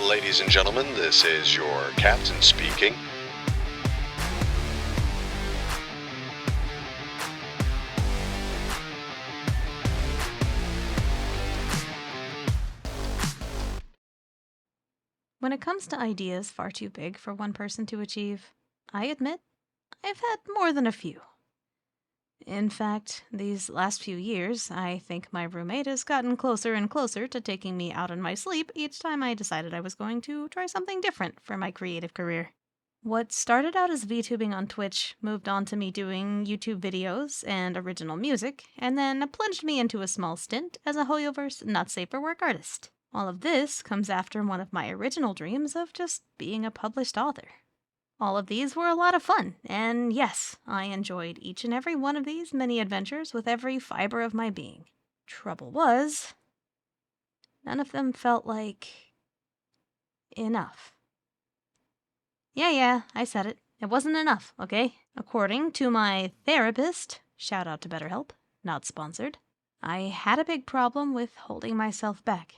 Ladies and gentlemen, this is your captain speaking. When it comes to ideas far too big for one person to achieve, I admit I've had more than a few. In fact, these last few years, I think my roommate has gotten closer and closer to taking me out in my sleep each time I decided I was going to try something different for my creative career. What started out as VTubing on Twitch moved on to me doing YouTube videos and original music, and then plunged me into a small stint as a Hoyoverse not safe for work artist. All of this comes after one of my original dreams of just being a published author. All of these were a lot of fun, and yes, I enjoyed each and every one of these mini adventures with every fiber of my being. Trouble was, none of them felt like enough. Yeah, I said it. It wasn't enough, okay? According to my therapist, shout out to BetterHelp, not sponsored, I had a big problem with holding myself back.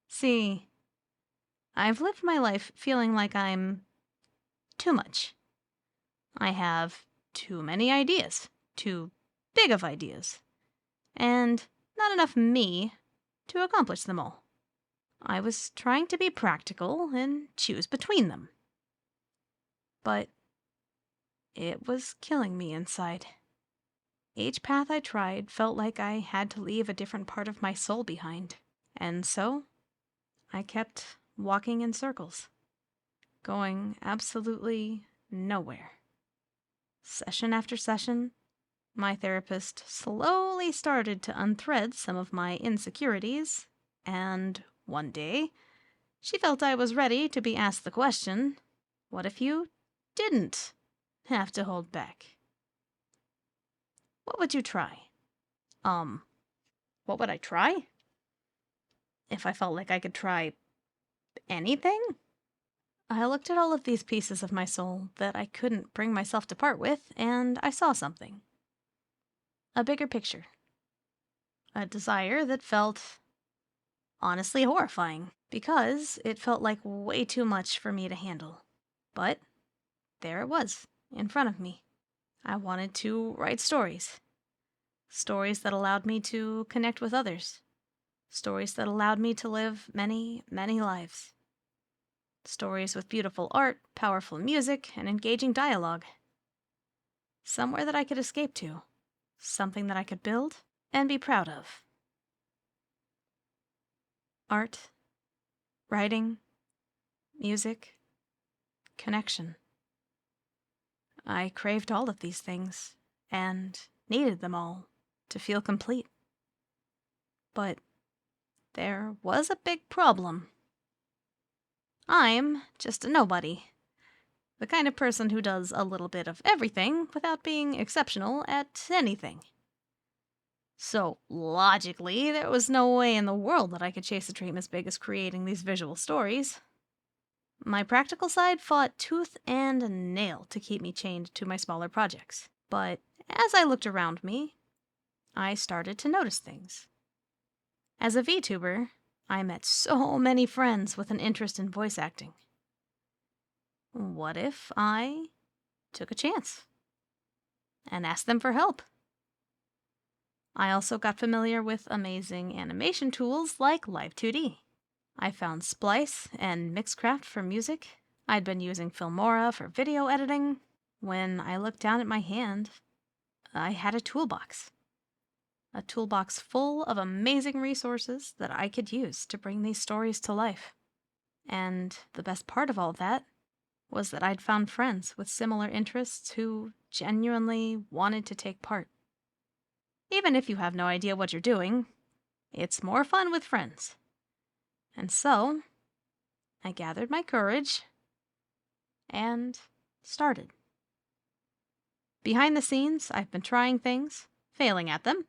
See, I've lived my life feeling like I'm too much. I have too many ideas, too big of ideas, and not enough me to accomplish them all. I was trying to be practical and choose between them. But it was killing me inside. Each path I tried felt like I had to leave a different part of my soul behind. And so, I kept walking in circles, going absolutely nowhere. Session after session, my therapist slowly started to unthread some of my insecurities, and one day, she felt I was ready to be asked the question, what if you didn't have to hold back? What would you try? What would I try? If I felt like I could try anything? I looked at all of these pieces of my soul that I couldn't bring myself to part with, and I saw something. A bigger picture. A desire that felt honestly horrifying, because it felt like way too much for me to handle. But there it was, in front of me. I wanted to write stories. Stories that allowed me to connect with others. Stories that allowed me to live many, many lives. Stories with beautiful art, powerful music, and engaging dialogue. Somewhere that I could escape to. Something that I could build and be proud of. Art, writing, music, connection. I craved all of these things, and needed them all to feel complete. But there was a big problem. I'm just a nobody. The kind of person who does a little bit of everything without being exceptional at anything. So, logically, there was no way in the world that I could chase a dream as big as creating these visual stories. My practical side fought tooth and nail to keep me chained to my smaller projects. But as I looked around me, I started to notice things. As a VTuber, I met so many friends with an interest in voice acting. What if I took a chance and asked them for help? I also got familiar with amazing animation tools like Live2D. I found Splice and Mixcraft for music. I'd been using Filmora for video editing. When I looked down at my hand, I had a toolbox. A toolbox full of amazing resources that I could use to bring these stories to life. And the best part of all that was that I'd found friends with similar interests who genuinely wanted to take part. Even if you have no idea what you're doing, it's more fun with friends. And so, I gathered my courage and started. Behind the scenes, I've been trying things, failing at them,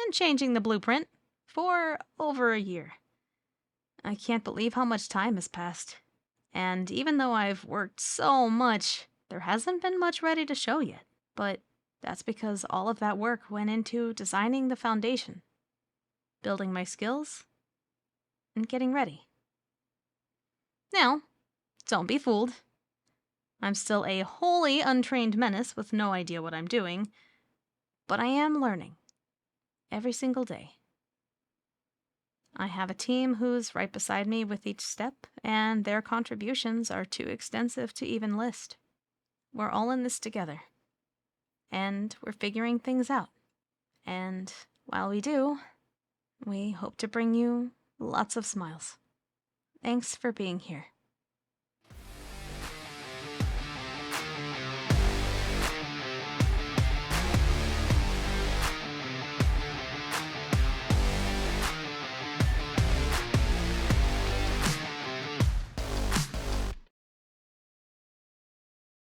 and changing the blueprint for over a year. I can't believe how much time has passed. And even though I've worked so much, there hasn't been much ready to show yet. But that's because all of that work went into designing the foundation, building my skills, and getting ready. Now, don't be fooled. I'm still a wholly untrained menace with no idea what I'm doing, but I am learning every single day. I have a team who's right beside me with each step, and their contributions are too extensive to even list. We're all in this together, and we're figuring things out. And while we do, we hope to bring you lots of smiles. Thanks for being here.